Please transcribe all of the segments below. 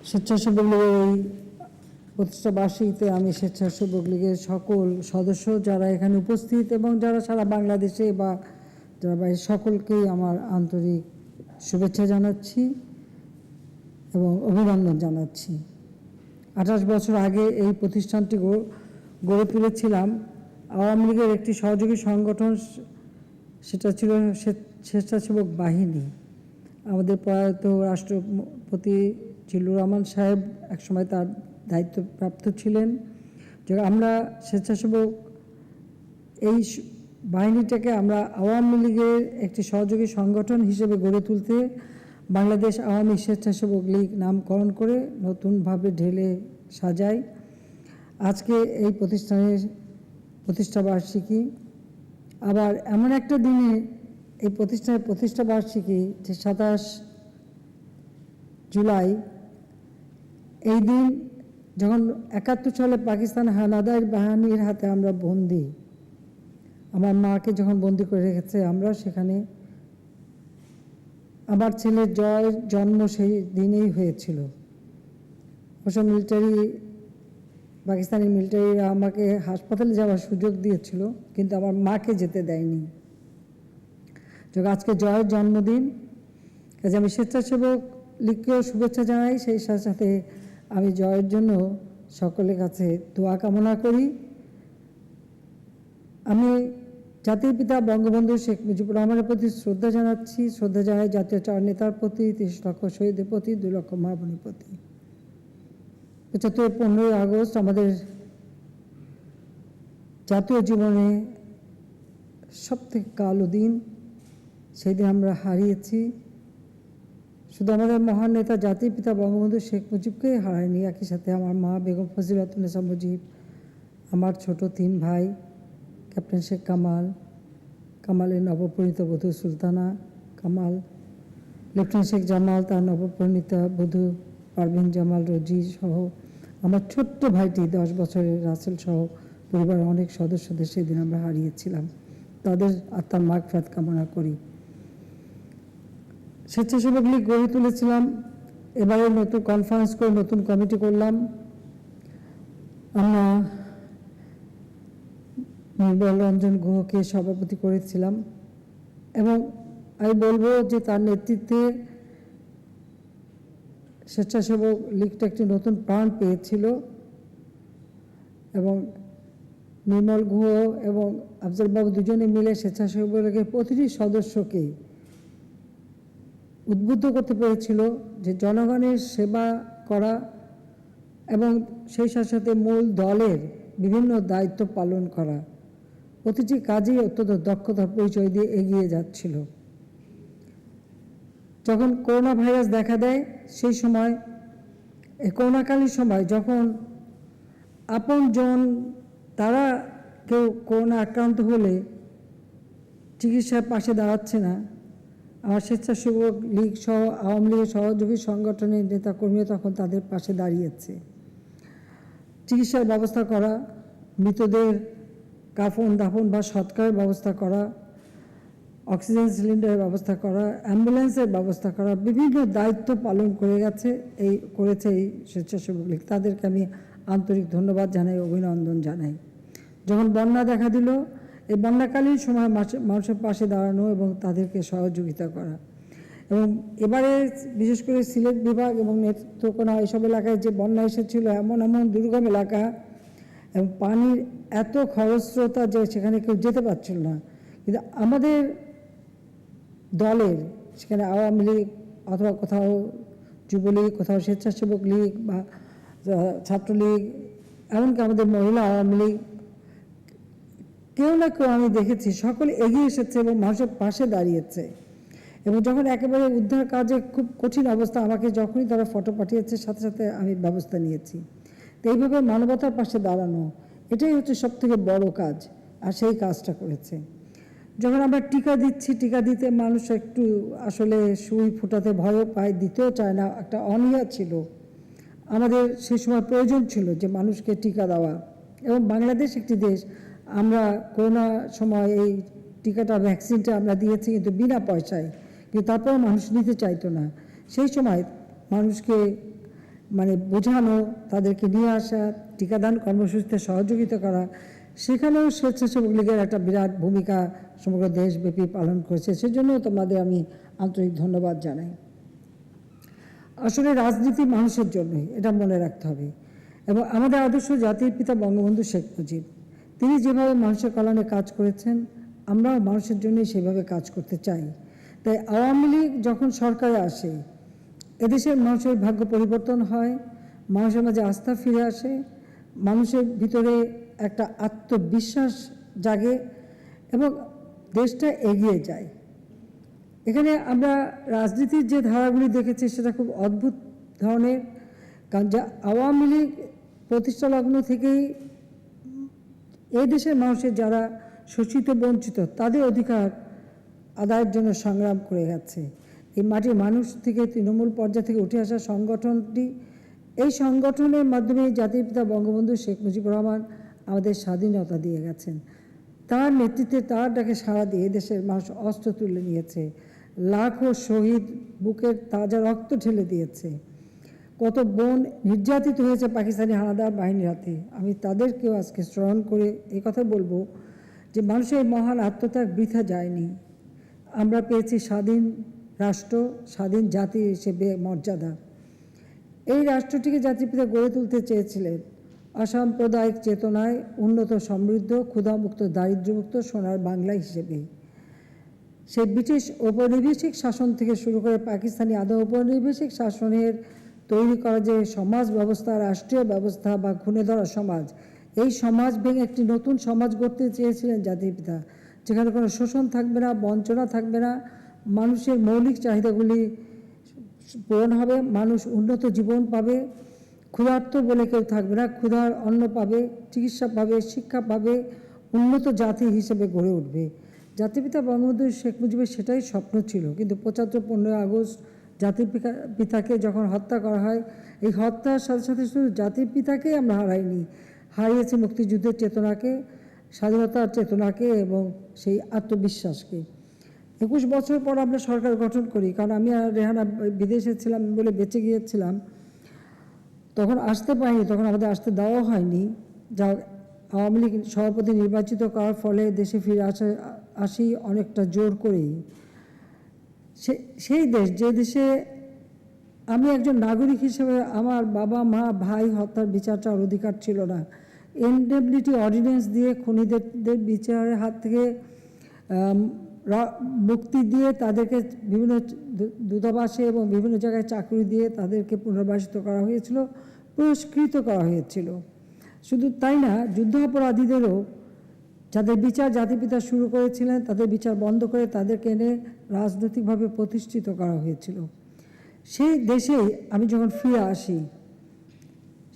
স্বেচ্ছাসেবক লীগের এই প্রতিষ্ঠা বার্ষিকীতে আমি স্বেচ্ছাসেবক লীগের সকল সদস্য যারা এখানে উপস্থিত এবং যারা সারা বাংলাদেশে বা যারা বাইরে সকলকেই আমার আন্তরিক শুভেচ্ছা জানাচ্ছি এবং অভিনন্দন জানাচ্ছি। 28 বছর আগে এই প্রতিষ্ঠানটি গড়ে তুলেছিলাম আওয়ামী লীগের একটি সহযোগী সংগঠন, সেটা ছিল স্বেচ্ছাসেবক বাহিনী। আমাদের প্রয়াত রাষ্ট্রপতি জিল্লুর রহমান সাহেব একসময় তার দায়িত্বপ্রাপ্ত ছিলেন। যে আমরা স্বেচ্ছাসেবক এই বাহিনীটাকে আমরা আওয়ামী লীগের একটি সহযোগী সংগঠন হিসেবে গড়ে তুলতে বাংলাদেশ আওয়ামী স্বেচ্ছাসেবক লীগ নামকরণ করে নতুনভাবে ঢেলে সাজাই। আজকে এই প্রতিষ্ঠানের প্রতিষ্ঠা বার্ষিকী, আবার এমন একটা দিনে এই প্রতিষ্ঠানের প্রতিষ্ঠা বার্ষিকী যে 27 জুলাই, এই দিন যখন 71 সালে পাকিস্তান হানাদার বাহিনীর হাতে আমরা বন্দী, আমার মাকে যখন বন্দী করে রেখেছে আমরা, সেখানে আমার ছেলে জয়ের জন্ম সেই দিনেই হয়েছিল। অবশ্য পাকিস্তানি মিলিটারিরা আমাকে হাসপাতালে যাওয়ার সুযোগ দিয়েছিল, কিন্তু আমার মাকে যেতে দেয়নি। আজকে জয়ের জন্মদিন, কাজে আমি স্বেচ্ছাসেবক লীগকেও শুভেচ্ছা জানাই। সেই সাথে সাথে আমি জয়ের জন্য সকলের কাছে দোয়া কামনা করি। আমি জাতির পিতা বঙ্গবন্ধু শেখ মুজিবুর রহমানের প্রতি শ্রদ্ধা জানাচ্ছি। শ্রদ্ধা জানাই জাতীয় চার নেতার প্রতি, 30 লক্ষ শহীদের প্রতি, 2 লক্ষ মা বোনের প্রতি। 15ই আগস্ট আমাদের জাতীয় জীবনে সবথেকে কালো দিন। সেই দিন আমরা হারিয়েছি শুধু আমাদের মহান নেতা জাতির পিতা বঙ্গবন্ধু শেখ মুজিবকেই হারায়নি, একই সাথে আমার মা বেগম ফজিলাতুন্নেছা মুজিব, আমার ছোট 3 ভাই ক্যাপ্টেন শেখ কামাল, কামালের নবপরিণীত বধূ সুলতানা কামাল, লেফটেন্যান্ট শেখ জামাল, তার নবপরিণীতা বধূ পারভিন জামাল রোজি সহ আমার ছোট্ট ভাইটি 10 বছরের রাসেল সহ পরিবারের অনেক সদস্যদের সেদিন আমরা হারিয়েছিলাম। তাদের আত্মার মাগফিরাত কামনা করি। স্বেচ্ছাসেবক লীগ গড়ে তুলেছিলাম, এবারে নতুন কনফারেন্স করে নতুন কমিটি করলাম। আমরা নির্মল রঞ্জন গুহকে সভাপতি করেছিলাম এবং আমি বলবো যে তার নেতৃত্বে স্বেচ্ছাসেবক লীগটা একটি নতুন প্রাণ পেয়েছিল এবং নির্মল গুহ এবং আফজল বাবু দুজনে মিলে স্বেচ্ছাসেবক লীগের প্রতিটি সদস্যকে উদ্বুদ্ধ করতে পেরেছিল যে জনগণের সেবা করা এবং সেই সাথে সাথে মূল দলের বিভিন্ন দায়িত্ব পালন করা, প্রতিটি কাজেই অত্যন্ত দক্ষতার পরিচয় দিয়ে এগিয়ে যাচ্ছিল। যখন করোনা ভাইরাস দেখা দেয়, সেই সময় এই করোনাকালীন সময় যখন আপনজন তারা কেউ করোনা আক্রান্ত হলে চিকিৎসার পাশে দাঁড়াচ্ছে না, আমার স্বেচ্ছাসেবক লীগ সহ আওয়ামী লীগের সহযোগী সংগঠনের নেতাকর্মীরা তখন তাদের পাশে দাঁড়িয়েছে। চিকিৎসার ব্যবস্থা করা, মৃতদের কাফন দাফন বা সৎকারের ব্যবস্থা করা, অক্সিজেন সিলিন্ডারের ব্যবস্থা করা, অ্যাম্বুলেন্সের ব্যবস্থা করা, বিভিন্ন দায়িত্ব পালন করেছে এই স্বেচ্ছাসেবক লীগ। তাদেরকে আমি আন্তরিক ধন্যবাদ জানাই, অভিনন্দন জানাই। যখন বন্যা দেখা দিল, এই বন্যাকালীন সময় মানুষের পাশে দাঁড়ানো এবং তাদেরকে সহযোগিতা করা। এবং এবারে বিশেষ করে সিলেট বিভাগ এবং নেত্রকোনা এইসব এলাকায় যে বন্যা এসেছিল, এমন দুর্গম এলাকা এবং পানির এত খরস্রোতা যে সেখানে কেউ যেতে পারছিল না, কিন্তু আমাদের দলের সেখানে আওয়ামী লীগ অথবা কোথাও যুবলীগ, কোথাও স্বেচ্ছাসেবক লীগ বা ছাত্রলীগ, এমনকি আমাদের মহিলা আওয়ামী লীগ, কেউ না কেউ আমি দেখেছি সকলে এগিয়ে এসেছে এবং মানুষের পাশে দাঁড়িয়েছে। এবং যখন একেবারে উদ্ধার কাজে খুব কঠিন অবস্থা, আমাকে যখনই তারা ফটো পাঠিয়েছে সাথে সাথে আমি ব্যবস্থা নিয়েছি। তো এইভাবে মানবতার পাশে দাঁড়ানো, এটাই হচ্ছে সবথেকে বড় কাজ, আর সেই কাজটা করেছে। যখন আমরা টিকা দিচ্ছি, টিকা দিতে মানুষ একটু আসলে সুই ফোটাতে ভয়ও পায়, দিতেও চায় না, একটা অনীহা ছিল। আমাদের সেই সময় প্রয়োজন ছিল যে মানুষকে টিকা দেওয়া, এবং বাংলাদেশ একটি দেশ, আমরা করোনা সময় এই টিকাটা ভ্যাকসিনটা আমরা দিয়েছি কিন্তু বিনা পয়সায়, কিন্তু তারপরেও মানুষ নিতে চাইতো না। সেই সময় মানুষকে মানে বোঝানো, তাদেরকে নিয়ে আসা, টিকাদান কর্মসূচিতে সহযোগিতা করা, সেখানেও স্বেচ্ছাসেবক লীগের একটা বিরাট ভূমিকা সমগ্র দেশব্যাপী পালন করেছে। সেজন্য তোমাদের আমি আন্তরিক ধন্যবাদ জানাই। আসলে রাজনীতি মানুষের জন্যই, এটা মনে রাখতে হবে। এবং আমাদের আদর্শ জাতির পিতা বঙ্গবন্ধু শেখ মুজিব, তিনি যেভাবে মানুষের কল্যাণে কাজ করেছেন, আমরাও মানুষের জন্যই সেভাবে কাজ করতে চাই। তাই আওয়ামী লীগ যখন সরকারে আসে, এদেশের মানুষের ভাগ্য পরিবর্তন হয়, মানুষের মাঝে আস্থা ফিরে আসে, মানুষের ভিতরে একটা আত্মবিশ্বাস জাগে এবং দেশটা এগিয়ে যায়। এখানে আমরা রাজনীতির যে ধারাগুলি দেখেছি সেটা খুব অদ্ভুত ধরনের। কারণ যা আওয়ামী লীগ প্রতিষ্ঠা লগ্ন থেকেই এই দেশের মানুষের যারা শোষিত বঞ্চিত তাদের অধিকার আদায়ের জন্য সংগ্রাম করে গেছে। এই মাটির মানুষ থেকে তৃণমূল পর্যায় থেকে উঠে আসা সংগঠনটি, এই সংগঠনের মাধ্যমে জাতির পিতা বঙ্গবন্ধু শেখ মুজিবুর রহমান আমাদের স্বাধীনতা দিয়ে গেছেন। তার নেতৃত্বে, তার ডাকে সাড়া দিয়ে দেশের মানুষ অস্ত্র তুলে নিয়েছে, লাখো শহীদ বুকের তাজা রক্ত ঢেলে দিয়েছে, কত বোন নির্যাতিত হয়েছে পাকিস্তানি হানাদার বাহিনীর হাতে। আমি তাদেরকেও আজকে স্মরণ করে এই কথা বলবো যে মানুষের মহান আত্মত্যাগ বৃথা যায়নি। আমরা পেয়েছি স্বাধীন রাষ্ট্র, স্বাধীন জাতি হিসেবে মর্যাদা। এই রাষ্ট্রটিকে জাতির পিতা গড়ে তুলতে চেয়েছিলেন অসাম্প্রদায়িক চেতনায় উন্নত, সমৃদ্ধ, ক্ষুধামুক্ত, দারিদ্র্যমুক্ত সোনার বাংলা হিসেবে। সেই ব্রিটিশ ঔপনিবেশিক শাসন থেকে শুরু করে পাকিস্তানি আধা ঔপনিবেশিক শাসনের তৈরি করা যে সমাজ ব্যবস্থা, রাষ্ট্রীয় ব্যবস্থা বা খুনে ধরা সমাজ, এই সমাজ ভেঙে একটি নতুন সমাজ গড়তে চেয়েছিলেন জাতির পিতা, যেখানে কোনো শোষণ থাকবে না, বঞ্চনা থাকবে না, মানুষের মৌলিক চাহিদাগুলি পূরণ হবে, মানুষ উন্নত জীবন পাবে, ক্ষুধার্ত বলে কেউ থাকবে না, ক্ষুধার অন্ন পাবে, চিকিৎসা পাবে, শিক্ষা পাবে, উন্নত জাতি হিসেবে গড়ে উঠবে। জাতির পিতা বঙ্গবন্ধু শেখ মুজিবের সেটাই স্বপ্ন ছিল। কিন্তু 15ই আগস্ট জাতির পিতাকে যখন হত্যা করা হয়, এই হত্যার সাথে সাথে শুধু জাতির পিতাকেই আমরা হারাইনি, হারিয়েছি মুক্তিযুদ্ধের চেতনাকে, স্বাধীনতার চেতনাকে এবং সেই আত্মবিশ্বাসকে। 21 বছর পর আমরা সরকার গঠন করি, কারণ আমি আর রেহানা বিদেশে ছিলাম বলে বেঁচে গিয়েছিলাম, তখন আসতে পারিনি, তখন আমাদের আসতে দেওয়া হয়নি। যা আওয়ামী লীগ সভাপতি নির্বাচিত করার ফলে দেশে ফিরে আসি অনেকটা জোর করেই। সেই দেশ, যে দেশে আমি একজন নাগরিক হিসেবে আমার বাবা মা ভাই হত্যার বিচার চাওয়ার অধিকার ছিল না, ইনডেমনিটি অর্ডিন্যান্স দিয়ে খুনিদের বিচারের হাত থেকে মুক্তি দিয়ে তাদেরকে বিভিন্ন দূতাবাসে এবং বিভিন্ন জায়গায় চাকরি দিয়ে তাদেরকে পুনর্বাসিত করা হয়েছিল, পুরস্কৃত করা হয়েছিল। শুধু তাই না, যুদ্ধাপরাধীদেরও যাদের বিচার জাতির পিতা শুরু করেছিলেন তাদের বিচার বন্ধ করে তাদেরকে এনে রাজনৈতিকভাবে প্রতিষ্ঠিত করা হয়েছিল। সেই দেশেই আমি যখন ফিরে আসি,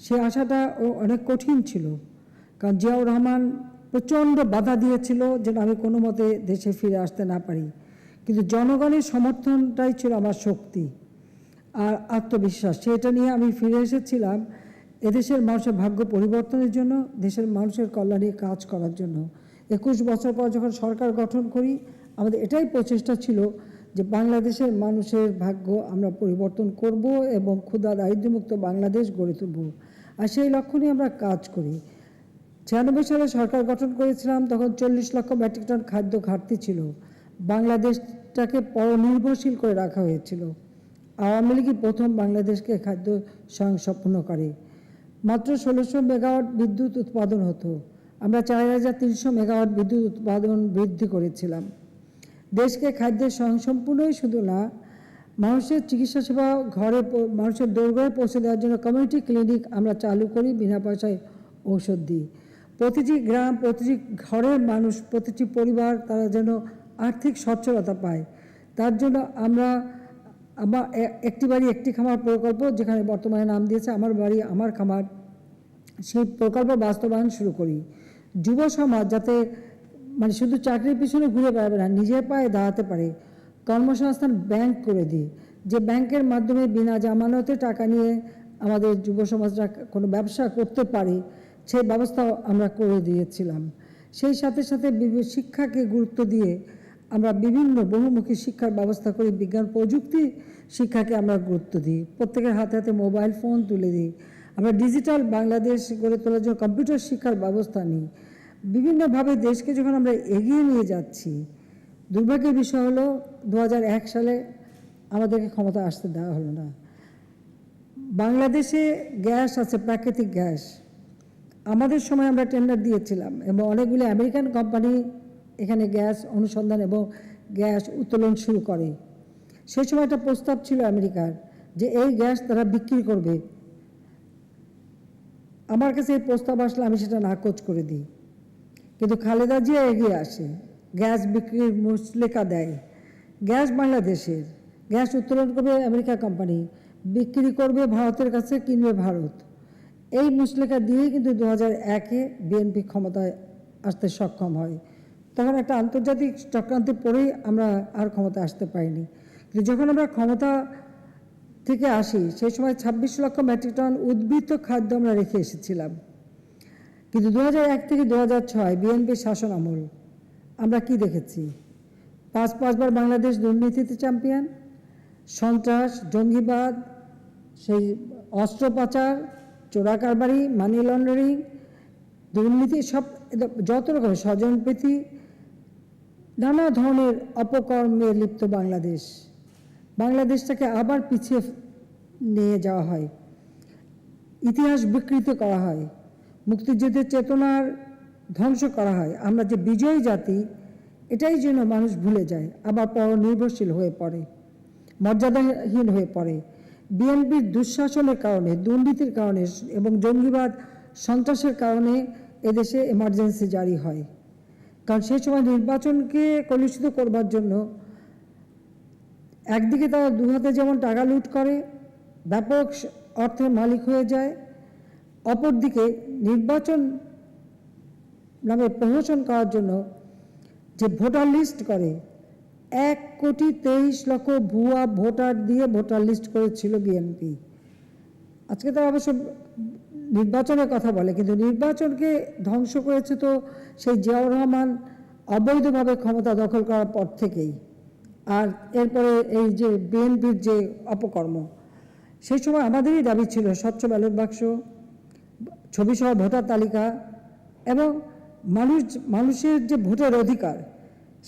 সে আশাটা অনেক কঠিন ছিল, কারণ জিয়াউর রহমান প্রচণ্ড বাধা দিয়েছিল যেন আমি কোনো মতে দেশে ফিরে আসতে না পারি। কিন্তু জনগণের সমর্থনটাই ছিল আমার শক্তি আর আত্মবিশ্বাস। সেটা নিয়ে আমি ফিরে এসেছিলাম এদেশের মানুষের ভাগ্য পরিবর্তনের জন্য, দেশের মানুষের কল্যাণে কাজ করার জন্য। 21 বছর পর যখন সরকার গঠন করি, আমাদের এটাই প্রচেষ্টা ছিল যে বাংলাদেশের মানুষের ভাগ্য আমরা পরিবর্তন করব এবং ক্ষুধা দারিদ্র্যমুক্ত বাংলাদেশ গড়ে তুলব। আর সেই লক্ষ্য নিয়ে আমরা কাজ করি। 96 সালে সরকার গঠন করেছিলাম, তখন 40 লক্ষ মেট্রিক টন খাদ্য ঘাটতি ছিল। বাংলাদেশটাকে পরনির্ভরশীল করে রাখা হয়েছিল। আওয়ামী লীগই প্রথম বাংলাদেশকে খাদ্য স্বয়ংসম্পূর্ণ করে। মাত্র 1600 মেগাওয়াট বিদ্যুৎ উৎপাদন হতো, আমরা 4300 মেগাওয়াট বিদ্যুৎ উৎপাদন বৃদ্ধি করেছিলাম। দেশকে খাদ্যের স্বয়ংসম্পূর্ণই শুধু না, মানুষের চিকিৎসা সেবা ঘরে মানুষের দোরগোড়ায় পৌঁছে দেওয়ার জন্য কমিউনিটি ক্লিনিক আমরা চালু করি, বিনা পয়সায় ঔষধ দিই। প্রতিটি গ্রাম, প্রতিটি ঘরের মানুষ, প্রতিটি পরিবার তারা যেন আর্থিক সচ্ছলতা পায়, তার জন্য আমরা একটি বাড়ি একটি খামার প্রকল্প, যেখানে বর্তমানে নাম দিয়েছে আমার বাড়ি আমার খামার, সেই প্রকল্প বাস্তবায়ন শুরু করি। যুব সমাজ যাতে মানে শুধু চাকরির পিছনে ঘুরে বেড়াবে না, নিজের পায়ে দাঁড়াতে পারে, কর্মসংস্থান ব্যাংক করে দিই, যে ব্যাংকের মাধ্যমে বিনা জামানতে টাকা নিয়ে আমাদের যুব সমাজরা কোনো ব্যবসা করতে পারে, সেই ব্যবস্থাও আমরা করে দিয়েছিলাম। সেই সাথে সাথে শিক্ষাকে গুরুত্ব দিয়ে আমরা বিভিন্ন বহুমুখী শিক্ষার ব্যবস্থা করি, বিজ্ঞান প্রযুক্তি শিক্ষাকে আমরা গুরুত্ব দিই, প্রত্যেকের হাতে হাতে মোবাইল ফোন তুলে দিই, আমরা ডিজিটাল বাংলাদেশ গড়ে তোলার জন্য কম্পিউটার শিক্ষার ব্যবস্থা নিই। বিভিন্নভাবে দেশকে যখন আমরা এগিয়ে নিয়ে যাচ্ছি, দুর্ভাগ্যের বিষয় হলো 2001 সালে আমাদেরকে ক্ষমতা আসতে দেওয়া হলো না। বাংলাদেশে গ্যাস আছে, প্রাকৃতিক গ্যাস। আমাদের সময় আমরা টেন্ডার দিয়েছিলাম এবং অনেকগুলি আমেরিকান কোম্পানি এখানে গ্যাস অনুসন্ধান এবং গ্যাস উত্তোলন শুরু করে। সেই সময় একটা প্রস্তাব ছিল আমেরিকার যে এই গ্যাস তারা বিক্রি করবে। আমার কাছে এই প্রস্তাব আসলে আমি সেটা নাকচ করে দিই, কিন্তু খালেদা জিয়া এগিয়ে আসে, গ্যাস বিক্রির মুচলেকা দেয়। গ্যাস বাংলাদেশের, গ্যাস উত্তোলন করবে আমেরিকা কোম্পানি, বিক্রি করবে ভারতের কাছে, কিনবে ভারত। এই মুচলেকা দিয়েই কিন্তু 2001-এ বিএনপি ক্ষমতায় আসতে সক্ষম হয়। তখন একটা আন্তর্জাতিক চক্রান্তে পরেই আমরা আর ক্ষমতায় আসতে পারিনি। কিন্তু যখন আমরা ক্ষমতা থেকে আসি সেই সময় 26 লক্ষ মেট্রিক টন উদ্বৃত্ত খাদ্য আমরা রেখে এসেছিলাম। কিন্তু 2001 থেকে 2006 বিএনপির শাসন আমল আমরা কি দেখেছি? পাঁচবার বাংলাদেশ দুর্নীতিতে চ্যাম্পিয়ন, সন্ত্রাস, জঙ্গিবাদ, সেই অস্ত্র পাচার, চোরা কারবারি, মানি লন্ডারিং, দুর্নীতি, সব যত রকমের স্বজনপ্রীতি, নানা ধরনের অপকর্মে লিপ্ত বাংলাদেশটাকে আবার পিছিয়ে নিয়ে যাওয়া হয়, ইতিহাস বিকৃত করা হয়, মুক্তিযুদ্ধের চেতনার ধ্বংস করা হয়। আমরা যে বিজয়ী জাতি, এটাই যেন মানুষ ভুলে যায়, আবার পরনির্ভরশীল হয়ে পড়ে, মর্যাদাহীন হয়ে পড়ে। বিএনপির দুঃশাসনের কারণে, দুর্নীতির কারণে এবং জঙ্গিবাদ সন্ত্রাসের কারণে এদেশে এমার্জেন্সি জারি হয়। কারণ সেই সময় নির্বাচনকে কলুষিত করবার জন্য একদিকে তারা দু হাতে যেমন টাকা লুট করে, ব্যাপক অর্থের মালিক হয়ে যায়, অপরদিকে নির্বাচন নামে প্রমোশন করার জন্য যে ভোটার লিস্ট করে, 1,23,00,000 ভুয়া ভোটার দিয়ে ভোটার লিস্ট করেছিল বিএনপি। আজকে তারা অবশ্য নির্বাচনের কথা বলে, কিন্তু নির্বাচনকে ধ্বংস করেছে তো সেই জিয়াউর রহমান অবৈধভাবে ক্ষমতা দখল করার পর থেকেই। আর এরপরে এই যে বিএনপির যে অপকর্ম, সেই সময় আমাদেরই দাবি ছিল স্বচ্ছ ব্যালট বাক্স, ছবিসহ ভোটার তালিকা এবং মানুষের যে ভোটের অধিকার,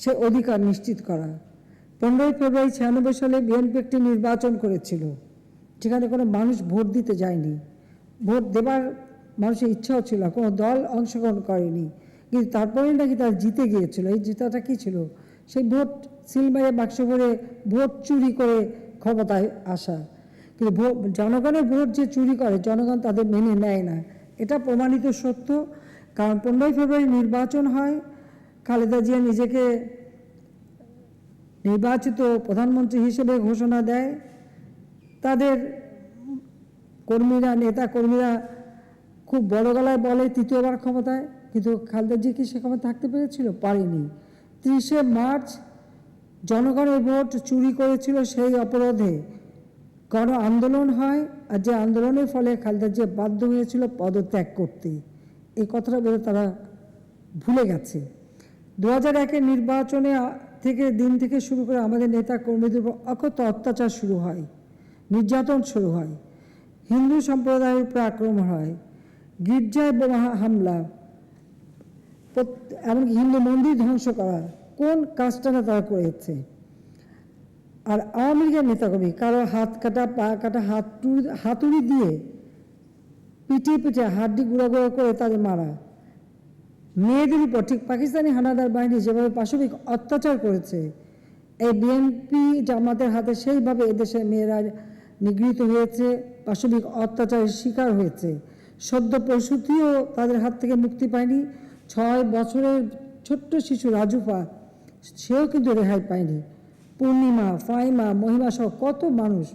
সে অধিকার নিশ্চিত করা। 15 ফেব্রুয়ারি 96 সালে বিএনপি একটি নির্বাচন করেছিল, যেখানে কোনো মানুষ ভোট দিতে যায়নি। ভোট দেবার মানুষের ইচ্ছাও ছিল, কোনো দল অংশগ্রহণ করেনি, কিন্তু তারপরেই নাকি তারা জিতে গিয়েছিল। এই জেতাটা কী ছিল? সেই ভোট সিল মেরে বাক্স ভরে ভোট চুরি করে ক্ষমতায় আসা। কিন্তু জনগণের ভোট যে চুরি করে, জনগণ তাদের মেনে নেয় না, এটা প্রমাণিত সত্য। কারণ 15 ফেব্রুয়ারি নির্বাচন হয়, খালেদা জিয়া নিজেকে নির্বাচিত প্রধানমন্ত্রী হিসেবে ঘোষণা দেয়। তাদের কর্মীরা, নেতা কর্মীরা খুব বড় গলায় বলে তৃতীয়বার ক্ষমতায়, কিন্তু খালেদা জিয়া কি সে ক্ষমতা থাকতে পেরেছিল? পারেনি। 30শে মার্চ জনগণের ভোট চুরি করেছিল, সেই অপরাধে গণ আন্দোলন হয়, আর যে আন্দোলনের ফলে খালেদা জিয়া বাধ্য হয়েছিল পদত্যাগ করতে। এই কথাটা বলে তারা ভুলে গেছে। 2001-এর নির্বাচনে দিন থেকে শুরু করে আমাদের নেতা কর্মীদের উপর অকথ্য অত্যাচার শুরু হয়, নির্যাতন শুরু হয়, হিন্দু সম্প্রদায়ের উপর আক্রমণ হয়, গির্জায় বোমা হামলা, এমনকি হিন্দু মন্দির ধ্বংস করা। কোন কাজটা না তারা করেছে? আর আওয়ামী লীগের নেতাকর্মী কারো হাত কাটা, পা কাটা, হাতুড়ি দিয়ে পিটিয়ে হাড্ডি গুঁড়ো করে তাদের মারা। মেয়েদের উপর ঠিক পাকিস্তানি হানাদার বাহিনী যেভাবে পাশবিক অত্যাচার করেছে, এই বিএনপি জামাতের হাতে সেইভাবে এদেশের মেয়েরা নিগৃহীত হয়েছে, পাশবিক অত্যাচারের শিকার হয়েছে। সদ্য প্রসূতিও তাদের হাত থেকে মুক্তি পায়নি। 6 বছরের ছোট্ট শিশু রাজুফা, সেও কিন্তু রেহাই পায়নি। পূর্ণিমা, ফাইমা, মহিমা সহ কত মানুষ,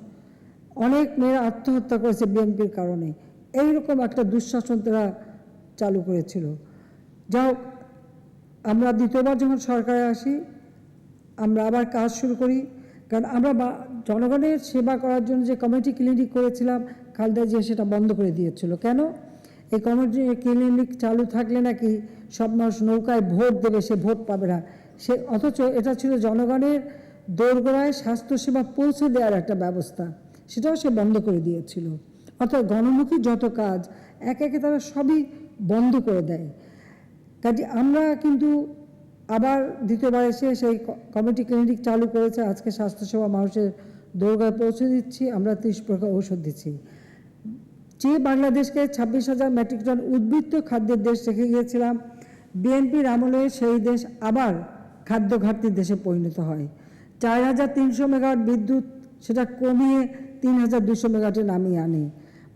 অনেক মেয়েরা আত্মহত্যা করেছে বিএনপির কারণে। এইরকম একটা দুঃশাসন তারা চালু করেছিল। যাই হোক, আমরা দ্বিতীয়বার যখন সরকারে আসি, আমরা আবার কাজ শুরু করি। কারণ আমরা জনগণের সেবা করার জন্য যে কমিউনিটি ক্লিনিক করেছিলাম, খালেদা জিয়া সেটা বন্ধ করে দিয়েছিল। কেন? এই কমিউনিটি ক্লিনিক চালু থাকলে নাকি সব মানুষ নৌকায় ভোট দেবে, সে ভোট পাবে না। অথচ এটা ছিল জনগণের দোরগোড়ায় স্বাস্থ্যসেবা পৌঁছে দেওয়ার একটা ব্যবস্থা, সেটাও সে বন্ধ করে দিয়েছিল। অর্থাৎ গণমুখী যত কাজ একে একে তারা সবই বন্ধ করে দেয়। কাজে আমরা কিন্তু আবার দ্বিতীয়বার এসে সেই কমিউনিটি ক্লিনিক চালু করেছে। আজকে স্বাস্থ্যসেবা মানুষের দোরগোড়ায় পৌঁছে দিচ্ছি, আমরা 30 প্রকার ঔষধ দিচ্ছি। যে বাংলাদেশকে 26,000 মেট্রিক টন উদ্বৃত্ত খাদ্যের দেশ রেখে গিয়েছিলাম, বিএনপির আমলে সেই দেশ আবার খাদ্য ঘাটতির দেশে পরিণত হয়। 4,300 মেগাওয়াট বিদ্যুৎ সেটা কমিয়ে 3,200 মেগাওয়াটে নামিয়ে আনে।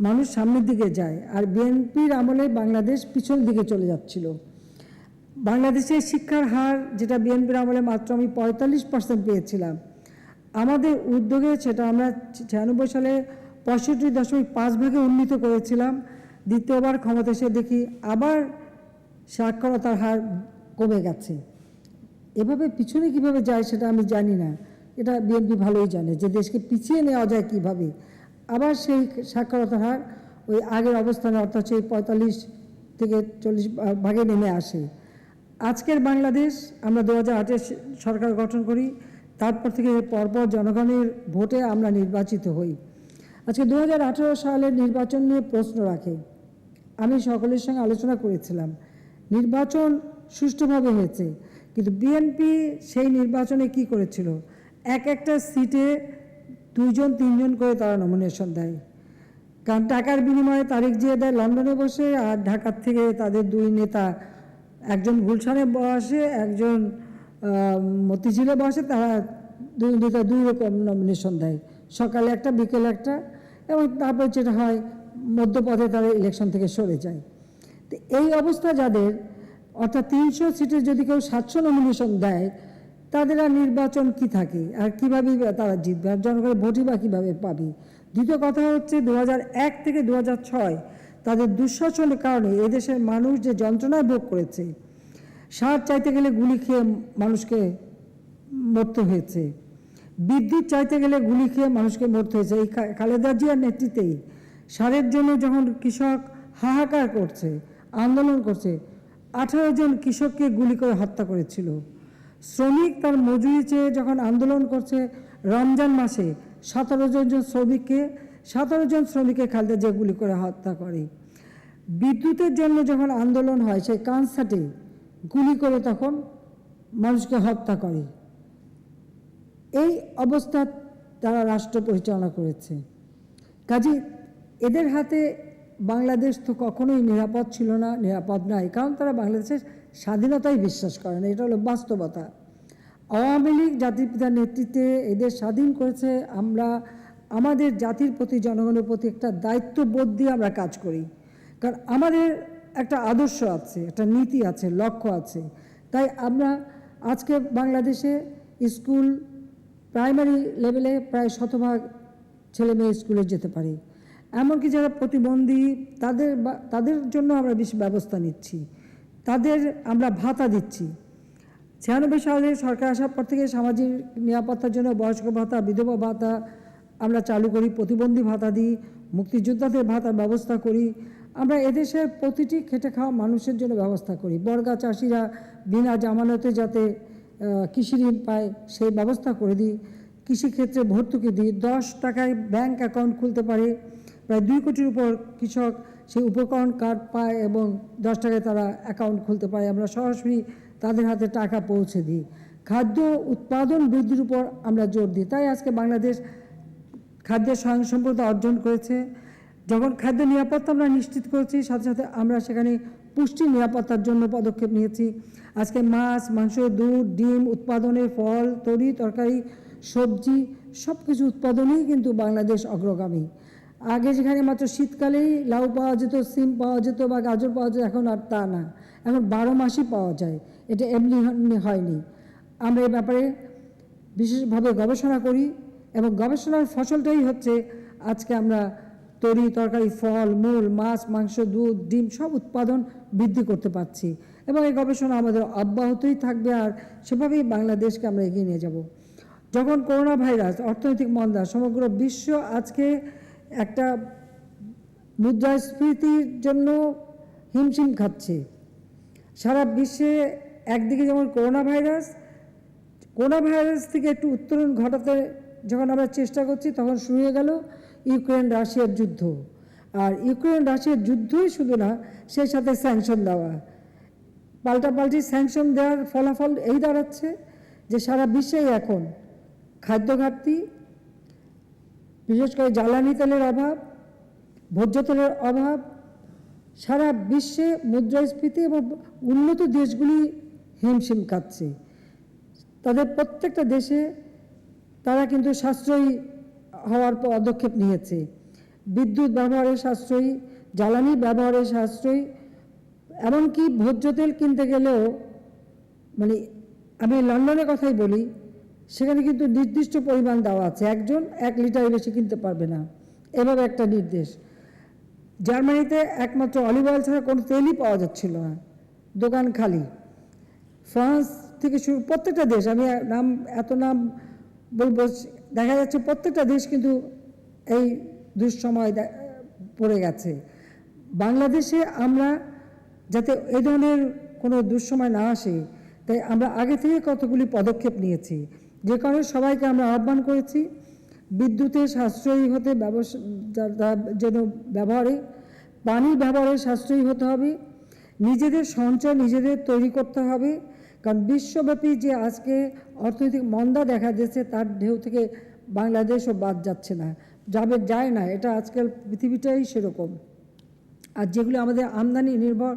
মানুষ সামনের দিকে যায়, আর বিএনপির আমলে বাংলাদেশ পিছনের দিকে চলে যাচ্ছিল। বাংলাদেশের শিক্ষার হার যেটা বিএনপির আমলে মাত্র আমি 45% পেয়েছিলাম, আমাদের উদ্যোগে সেটা আমরা 96 সালে 65.5 উন্নীত করেছিলাম। দ্বিতীয়বার ক্ষমতা এসে দেখি আবার সাক্ষরতার হার কমে গেছে। এভাবে পিছনে কিভাবে যায় সেটা আমি জানি না, এটা বিএনপি ভালোই জানে যে দেশকে পিছিয়ে নেওয়া যায় কিভাবে। আবার সেই সাক্ষরতার হার ওই আগের অবস্থানে অর্থাৎ সেই 45 থেকে 40 নেমে আসে। আজকের বাংলাদেশ আমরা 2008 সরকার গঠন করি, তারপর থেকে পরপর জনগণের ভোটে আমরা নির্বাচিত হই। আজকে 2018 সালের নির্বাচন নিয়ে প্রশ্ন রাখে। আমি সকলের সঙ্গে আলোচনা করেছিলাম, নির্বাচন সুষ্ঠুভাবে হয়েছে, কিন্তু বিএনপি সেই নির্বাচনে কি করেছিল, একটা সিটে 2-3জন করে তারা নমিনেশন দেয়। কারণ টাকার বিনিময়ে তারিখ দিয়ে দেয় লন্ডনে বসে, আর ঢাকার থেকে তাদের 2 নেতা, একজন গুলশানে বসে, একজন মতিঝিলে বসে, তারা 2 নেতা 2 রকম নমিনেশন দেয়, সকালে একটা বিকেলে একটা, এবং তারপর যেটা হয় মধ্যপথে তারা ইলেকশন থেকে সরে যায়। তো এই অবস্থা যাদের, অর্থাৎ 300 সিটে যদি কেউ 700 নমিনেশন দেয়, তাদের আর নির্বাচন কি থাকে, আর কীভাবে তারা জিতবে, আর জনগণের ভোটই বা কীভাবে পাবে। দ্বিতীয় কথা হচ্ছে 2001 থেকে 2006 তাদের দুঃশাসনের কারণে এদেশের মানুষ যে যন্ত্রণায় ভোগ করেছে, সার চাইতে গেলে গুলি খেয়ে মানুষকে মরতে হয়েছে, বিদ্যুৎ চাইতে গেলে গুলি খেয়ে মানুষকে মরতে হয়েছে। এই খালেদা জিয়ার নেতৃত্বেই সারের জন্য যখন কৃষক হাহাকার করছে, আন্দোলন করছে, 18 জন কৃষককে গুলি করে হত্যা করেছিল। শ্রমিক তার মজুরি চেয়ে যখন আন্দোলন করছে, রমজান মাসে 17 জন শ্রমিককে খালেদা জিয়া গুলি করে হত্যা করে। বিদ্যুতের জন্য যখন আন্দোলন হয়, সেই কানসাটে গুলি করে তখন মানুষকে হত্যা করে। এই অবস্থা তারা রাষ্ট্র পরিচালনা করেছে। কাজে এদের হাতে বাংলাদেশ তো কখনোই নিরাপদ ছিল না, নিরাপদ নাই, কারণ তারা বাংলাদেশের স্বাধীনতায় বিশ্বাস করে না, এটা হলো বাস্তবতা। আওয়ামী লীগ জাতির পিতার নেতৃত্বে এদের স্বাধীন করেছে। আমরা আমাদের জাতির প্রতি, জনগণের প্রতি একটা দায়িত্ববোধ দিয়ে আমরা কাজ করি, কারণ আমাদের একটা আদর্শ আছে, একটা নীতি আছে, লক্ষ্য আছে। তাই আমরা আজকে বাংলাদেশে স্কুল প্রাইমারি লেভেলে প্রায় 100% ছেলে মেয়ে স্কুলে যেতে পারে। এমনকি যারা প্রতিবন্ধী তাদের জন্য আমরা বেশি ব্যবস্থা নিচ্ছি, তাদের আমরা ভাতা দিচ্ছি। 96 সালে সরকার আসার পর থেকে সামাজিক নিরাপত্তার জন্য বয়স্ক ভাতা, বিধবা ভাতা আমরা চালু করি, প্রতিবন্ধী ভাতা দিই, মুক্তিযোদ্ধাদের ভাতার ব্যবস্থা করি। আমরা এদেশের প্রতিটি খেটে খাওয়া মানুষের জন্য ব্যবস্থা করি। বর্গা চাষিরা বিনা জামানতে যাতে কৃষি ঋণ পায় সেই ব্যবস্থা করে দিই। কৃষিক্ষেত্রে ভর্তুকি দিই, 10 টাকায় ব্যাংক অ্যাকাউন্ট খুলতে পারে। প্রায় 2 কোটির উপর কৃষক সেই উপকরণ কার্ড পায় এবং 10 টাকায় তারা অ্যাকাউন্ট খুলতে পারে। আমরা সরাসরি তাদের হাতে টাকা পৌঁছে দিই। খাদ্য উৎপাদন বৃদ্ধির উপর আমরা জোর দিই। তাই আজকে বাংলাদেশ খাদ্যের স্বয়ংসম্পূর্ণতা অর্জন করেছে। যখন খাদ্য নিরাপত্তা আমরা নিশ্চিত করেছি, সাথে সাথে আমরা সেখানে পুষ্টি নিরাপত্তার জন্য পদক্ষেপ নিয়েছি। আজকে মাছ, মাংস, দুধ, ডিম উৎপাদনে, ফল, তরি তরকারি, সবজি সব কিছু উৎপাদনেই কিন্তু বাংলাদেশ অগ্রগামী। আগে যেখানে মাত্র শীতকালেই লাউ পাওয়া যেত, সিম পাওয়া যেত বা গাজর পাওয়া যেত, এখন আর তা না, এখন 12 মাসই পাওয়া যায়। এটা এমনি হয়নি। আমরা এই ব্যাপারে বিশেষভাবে গবেষণা করি এবং গবেষণার ফসলটাই হচ্ছে আজকে আমরা তরি তরকারি, ফল মূল, মাছ, মাংস, দুধ, ডিম সব উৎপাদন বৃদ্ধি করতে পারছি এবং এই গবেষণা আমাদের অব্যাহতই থাকবে। আর সেভাবেই বাংলাদেশকে আমরা এগিয়ে নিয়ে যাব। যখন করোনা ভাইরাস, অর্থনৈতিক মন্দা, সমগ্র বিশ্ব আজকে একটা মুদ্রাস্ফীতির জন্য হিমশিম খাচ্ছে। সারা বিশ্বে একদিকে যেমন করোনা ভাইরাস, করোনা ভাইরাস থেকে একটু উত্তরণ ঘটাতে যখন আমরা চেষ্টা করছি তখন শুরু হয়ে গেল ইউক্রেন রাশিয়ার যুদ্ধ। আর ইউক্রেন রাশিয়ার যুদ্ধই শুধু না, সেই সাথে স্যাংশন দেওয়া, পাল্টাপাল্টি স্যাংশন দেওয়ার ফলাফল এই দাঁড়াচ্ছে যে সারা বিশ্বেই এখন খাদ্য ঘাটতি, বিশেষ করে জ্বালানি তেলের অভাব, ভোজ্য তেলের অভাব, সারা বিশ্বে মুদ্রাস্ফীতি এবং উন্নত দেশগুলি হিমশিম খাচ্ছে। তাদের প্রত্যেকটা দেশে তারা কিন্তু সাশ্রয়ী হওয়ার পদক্ষেপ নিয়েছে। বিদ্যুৎ ব্যবহারের সাশ্রয়ী, জ্বালানি ব্যবহারের সাশ্রয়ী, এমনকি ভোজ্য তেল কিনতে গেলেও, মানে আমি লন্ডনের কথাই বলি, সেখানে কিন্তু নির্দিষ্ট পরিমাণ দেওয়া আছে, একজন 1 লিটার বেশি কিনতে পারবে না, এভাবে একটা নির্দেশ। জার্মানিতে একমাত্র অলিভ অয়েল ছাড়া কোনো তেলই পাওয়া যাচ্ছিল না, দোকান খালি। ফ্রান্স থেকে শুরু প্রত্যেকটা দেশ, আমি এত নাম বলবো, দেখা যাচ্ছে প্রত্যেকটা দেশ কিন্তু এই দুঃসময় পড়ে গেছে। বাংলাদেশে আমরা যাতে এই ধরনের কোনো দুঃসময় না আসে, তাই আমরা আগে থেকে কতগুলি পদক্ষেপ নিয়েছি, যে কারণে সবাইকে আমরা আহ্বান করেছি বিদ্যুতের সাশ্রয়ী হতে যেন ব্যবহারে, পানির ব্যবহারে সাশ্রয়ী হতে হবে, নিজেদের সঞ্চয় নিজেদের তৈরি করতে হবে। কারণ বিশ্বব্যাপী যে আজকে অর্থনৈতিক মন্দা দেখা যাচ্ছে, তার ঢেউ থেকে বাংলাদেশও বাদ যাচ্ছে না, যায় না, এটা আজকাল পৃথিবীটাই সেরকম। আর যেগুলো আমাদের আমদানি নির্ভর,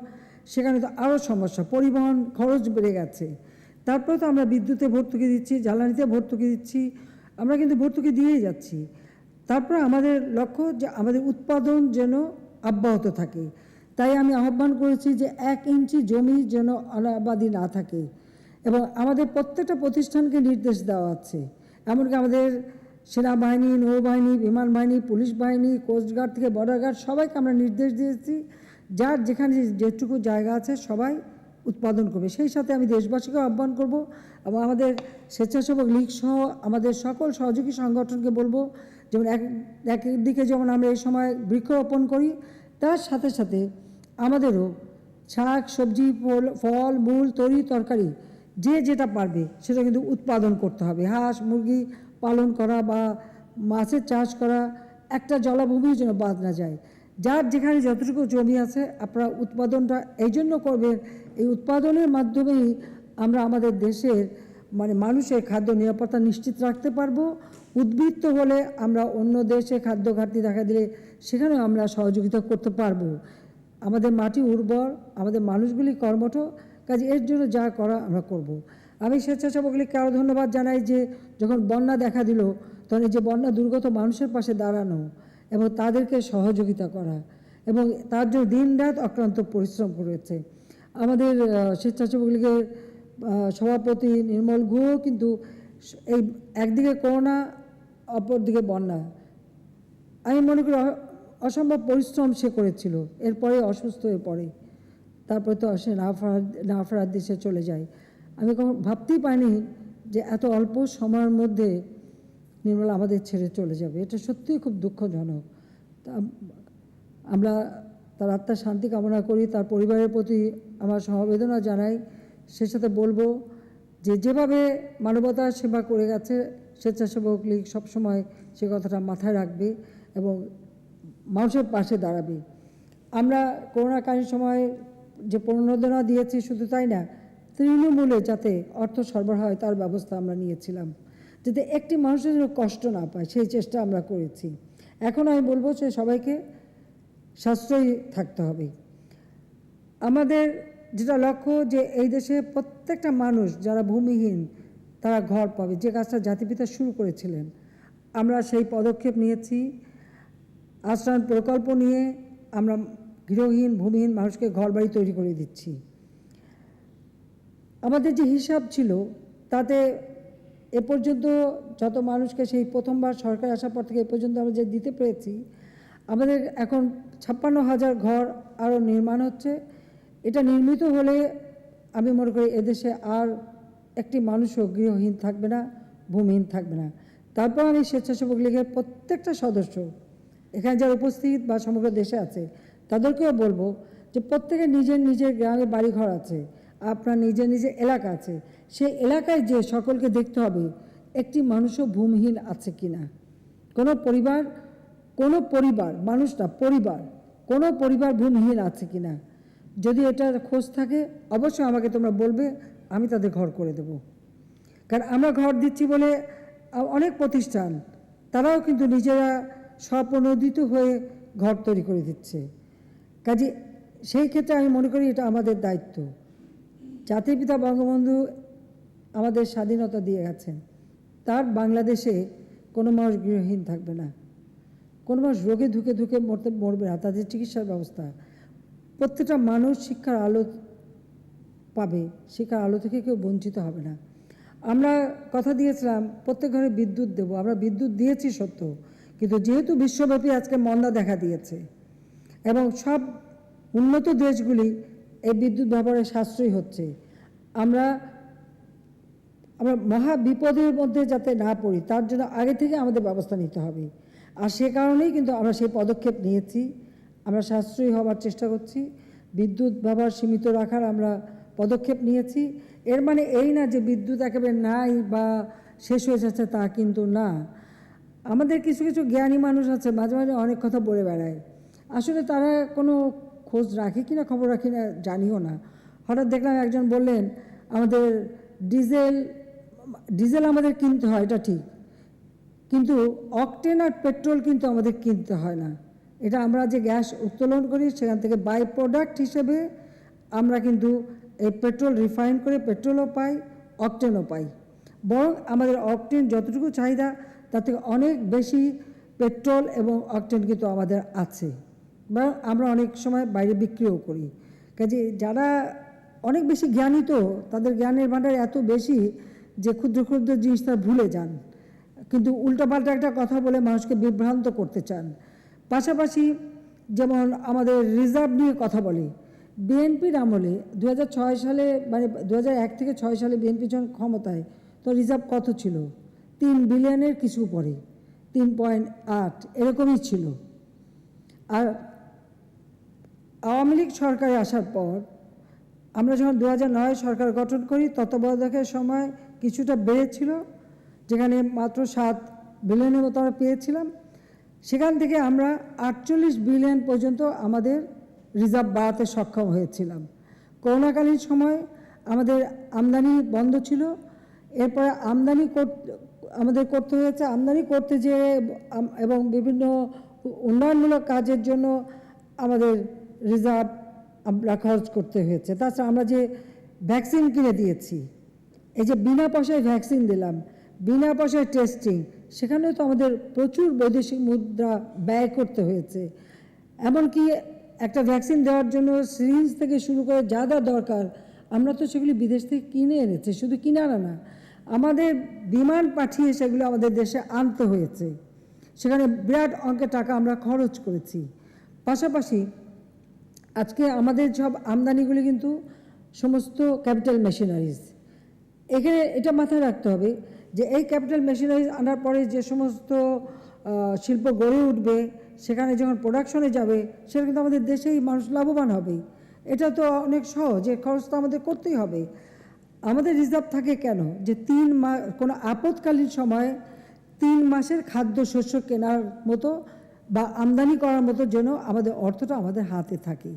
সেখানে তো আরও সমস্যা, পরিবহন খরচ বেড়ে গেছে। তারপরে তো আমরা বিদ্যুতে ভর্তুকি দিচ্ছি, জ্বালানিতে ভর্তুকি দিচ্ছি, আমরা কিন্তু ভর্তুকি দিয়েই যাচ্ছি। তারপরে আমাদের লক্ষ্য যে আমাদের উৎপাদন যেন অব্যাহত থাকে। তাই আমি আহ্বান করেছি যে 1 ইঞ্চি জমি যেন অনাবাদি না থাকে, এবং আমাদের প্রত্যেকটা প্রতিষ্ঠানকে নির্দেশ দেওয়া আছে, এমনকি আমাদের সেনাবাহিনী, নৌবাহিনী, বিমান বাহিনী, পুলিশ বাহিনী, কোস্টগার্ড থেকে বর্ডার গার্ড, সবাইকে আমরা নির্দেশ দিয়েছি যার যেখানে যেটুকু জায়গা আছে সবাই উৎপাদন করবে। সেই সাথে আমি দেশবাসীকেও আহ্বান করব এবং আমাদের স্বেচ্ছাসেবক লীগ সহ আমাদের সকল সহযোগী সংগঠনকে বলবো, যেমন একদিকে যেমন আমরা এই সময় বৃক্ষরোপণ করি, তার সাথে সাথে আমাদেরও শাক সবজি, ফল মূল, তরি তরকারি যে যেটা পারবে সেটা কিন্তু উৎপাদন করতে হবে। হাঁস মুরগি পালন করা বা মাছের চাষ করা, একটা জলাভূমির জন্য বাদ না যায়। যার যেখানে যতটুকু জমি আছে আপনারা উৎপাদনটা এই জন্য করবেন, এই উৎপাদনের মাধ্যমেই আমরা আমাদের দেশের মানুষের খাদ্য নিরাপত্তা নিশ্চিত রাখতে পারবো। উদ্বৃত্ত হলে আমরা অন্য দেশে খাদ্য ঘাটতি দেখা দিলে সেখানেও আমরা সহযোগিতা করতে পারবো। আমাদের মাটি উর্বর, আমাদের মানুষগুলি কর্মঠ, কাজে এর জন্য যা করা আমরা করব। আমি স্বেচ্ছাসেবক লীগকে আরও ধন্যবাদ জানাই যে যখন বন্যা দেখা দিল তখন এই যে বন্যা দুর্গত মানুষের পাশে দাঁড়ানো এবং তাদেরকে সহযোগিতা করা, এবং তার জন্য দিনরাত অক্লান্ত পরিশ্রম করেছে। আমাদের স্বেচ্ছাসেবক লীগের সভাপতি নির্মল গুহ কিন্তু এই একদিকে করোনা, অপরদিকে বন্যা, আমি মনে করি অসম্ভব পরিশ্রম সে করেছিল। এরপরে অসুস্থ হয়ে পড়ে, তারপরে তো সে না ফেরার দেশে চলে যায়। আমি কখন ভাবতেই পারিনি যে এত অল্প সময়ের মধ্যে নির্মলা আমাদের ছেড়ে চলে যাবে। এটা সত্যিই খুব দুঃখজনক। আমরা তার আত্মার শান্তি কামনা করি, তার পরিবারের প্রতি আমার সমবেদনা জানাই। সে সাথে বলবো যে যেভাবে মানবতার সেবা করে গেছে স্বেচ্ছাসেবক লীগ সবসময় সে কথাটা মাথায় রাখবে এবং মানুষের পাশে দাঁড়াবে। আমরা করোনাকালীন সময় যে প্রণোদনা দিয়েছি, শুধু তাই না, তৃণমূলে যাতে অর্থ সরবরাহ হয় তার ব্যবস্থা আমরা নিয়েছিলাম, যাতে একটি মানুষের যেন কষ্ট না পায়, সেই চেষ্টা আমরা করেছি। এখন আমি বলবো যে সবাইকে সাশ্রয়ী থাকতে হবে। আমাদের যেটা লক্ষ্য যে এই দেশে প্রত্যেকটা মানুষ যারা ভূমিহীন তারা ঘর পাবে, যে কাজটা জাতিপিতা শুরু করেছিলেন, আমরা সেই পদক্ষেপ নিয়েছি। আশ্রয় প্রকল্প নিয়ে আমরা গৃহহীন ভূমিহীন মানুষকে ঘর বাড়ি তৈরি করে দিচ্ছি। আমাদের যে হিসাব ছিল তাতে এ পর্যন্ত যত মানুষকে সেই প্রথমবার সরকার আসার পর থেকে এ পর্যন্ত আমরা যে দিতে পেরেছি, আমাদের এখন 56,000 ঘর আরও নির্মাণ হচ্ছে। এটা নির্মিত হলে আমি মনে করি এদেশে আর একটি মানুষও গৃহহীন থাকবে না, ভূমিহীন থাকবে না। তারপর আমি স্বেচ্ছাসেবক লীগের প্রত্যেকটা সদস্য এখানে যারা উপস্থিত বা সমগ্র দেশে আছে তাদেরকেও বলবো যে প্রত্যেকের নিজের নিজের গ্রামে বাড়িঘর আছে, আপনার নিজের নিজের এলাকা আছে, সেই এলাকায় যে সকলকে দেখতে হবে একটি মানুষও ভূমিহীন আছে কিনা, কোনো পরিবার মানুষ না পরিবার, কোনো পরিবার ভূমিহীন আছে কিনা। যদি এটার খোঁজ থাকে অবশ্যই আমাকে তোমরা বলবে, আমি তাদের ঘর করে দেব। কারণ আমরা ঘর দিচ্ছি বলে অনেক প্রতিষ্ঠান তারাও কিন্তু নিজেরা স্বপ্রণোদিত হয়ে ঘর তৈরি করে দিচ্ছে। কাজে সেই ক্ষেত্রে আমি মনে করি এটা আমাদের দায়িত্ব। জাতির পিতা বঙ্গবন্ধু আমাদের স্বাধীনতা দিয়ে গেছেন, তার বাংলাদেশে কোনো মানুষ গৃহহীন থাকবে না, কোনো মানুষ রোগে ধুকে ধুকে মরবে না। তাদের চিকিৎসার ব্যবস্থা, প্রত্যেকটা মানুষ শিক্ষার আলো পাবে, শিক্ষার আলো থেকে কেউ বঞ্চিত হবে না। আমরা কথা দিয়েছিলাম প্রত্যেক ঘরে বিদ্যুৎ দেব, আমরা বিদ্যুৎ দিয়েছি সত্য, কিন্তু যেহেতু বিশ্বব্যাপী আজকে মন্দা দেখা দিয়েছে এবং সব উন্নত দেশগুলি এই বিদ্যুৎ ব্যবহারে সাশ্রয়ী হচ্ছে, আমরা মহা বিপদের মধ্যে যাতে না পড়ি তার জন্য আগে থেকে আমাদের ব্যবস্থা নিতে হবে। আর সে কারণেই কিন্তু আমরা সেই পদক্ষেপ নিয়েছি। আমরা সাশ্রয়ী হওয়ার চেষ্টা করছি, বিদ্যুৎ ব্যবহার সীমিত রাখার আমরা পদক্ষেপ নিয়েছি। এর মানে এই না যে বিদ্যুৎ একেবারে নাই বা শেষ হয়ে যাচ্ছে, তা কিন্তু না। আমাদের কিছু কিছু জ্ঞানী মানুষ আছে মাঝে মাঝে অনেক কথা বলে বেড়ায়, আসলে তারা কোনো খোঁজ রাখে কি না খবর রাখি না জানিও না। হঠাৎ দেখলাম একজন বললেন আমাদের ডিজেল আমাদের কিনতে হয়, এটা ঠিক, কিন্তু অকটেন আর পেট্রোল কিন্তু আমাদের কিনতে হয় না। এটা আমরা যে গ্যাস উত্তোলন করি সেখান থেকে বাই প্রোডাক্ট হিসেবে আমরা কিন্তু এই পেট্রোল রিফাইন করে পেট্রোলও পাই, অকটেনও পাই। বরং আমাদের অকটেন যতটুকু চাহিদা তার থেকে অনেক বেশি পেট্রোল এবং অকটেন কিন্তু আমাদের আছে, বা আমরা অনেক সময় বাইরে বিক্রিও করি। কাজে যারা অনেক বেশি জ্ঞানী, তো তাদের জ্ঞানের ভাণ্ডার এত বেশি যে ক্ষুদ্র ক্ষুদ্র জিনিস তারা ভুলে যান, কিন্তু উল্টাপাল্টা একটা কথা বলে মানুষকে বিভ্রান্ত করতে চান। পাশাপাশি যেমন আমাদের রিজার্ভ নিয়ে কথা বলে, বিএনপির আমলে 2006 সালে মানে 2001 থেকে 6 সালে বিএনপি যখন ক্ষমতায়, তো রিজার্ভ কত ছিল? 3 বিলিয়নের কিছু পরে, 3.8 এরকমই ছিল। আর আওয়ামী লীগ সরকারে আসার পর আমরা যখন 2009 সরকার গঠন করি তত্ত্বাবধায়কের সময় কিছুটা বেড়েছিল, যেখানে মাত্র 7 বিলিয়নের মতো আমরা পেয়েছিলাম। সেখান থেকে আমরা 48 বিলিয়ন পর্যন্ত আমাদের রিজার্ভ বাড়াতে সক্ষম হয়েছিলাম। করোনাকালীন সময় আমাদের আমদানি বন্ধ ছিল, এরপরে আমাদের করতে হয়েছে, আমদানি করতে যেয়ে এবং বিভিন্ন উন্নয়নমূলক কাজের জন্য আমাদের রিজার্ভ আমরা খরচ করতে হয়েছে। তাছাড়া আমরা যে ভ্যাকসিন কিনে দিয়েছি, এই যে বিনা পয়সায় ভ্যাকসিন দিলাম, বিনা পয়সায় টেস্টিং, সেখানেও তো আমাদের প্রচুর বৈদেশিক মুদ্রা ব্যয় করতে হয়েছে। এমনকি একটা ভ্যাকসিন দেওয়ার জন্য সিরিঞ্জ থেকে শুরু করে যা যা দরকার আমরা তো সেগুলি বিদেশ থেকে কিনে এনেছি, শুধু কিনে আনা না, আমাদের বিমান পাঠিয়ে সেগুলো আমাদের দেশে আনতে হয়েছে। সেখানে বিরাট অঙ্কের টাকা আমরা খরচ করেছি। পাশাপাশি আজকে আমাদের সব আমদানিগুলি কিন্তু সমস্ত ক্যাপিটাল মেশিনারিজ। এখানে এটা মাথায় রাখতে হবে যে এই ক্যাপিটাল মেশিনারিজ আনার পরে যে সমস্ত শিল্প গড়ে উঠবে, সেখানে যখন প্রোডাকশনে যাবে সেটা কিন্তু আমাদের দেশেই মানুষ লাভবান হবে। এটা তো অনেক সহজ, যে খরচ তো আমাদের করতেই হবে। আমাদের রিজার্ভ থাকে কেন? যে 3 মাস কোনো আপৎকালীন সময় 3 মাসের খাদ্যশস্য কেনার মতো বা আমদানি করার মতো যেন আমাদের অর্থটা আমাদের হাতে থাকে।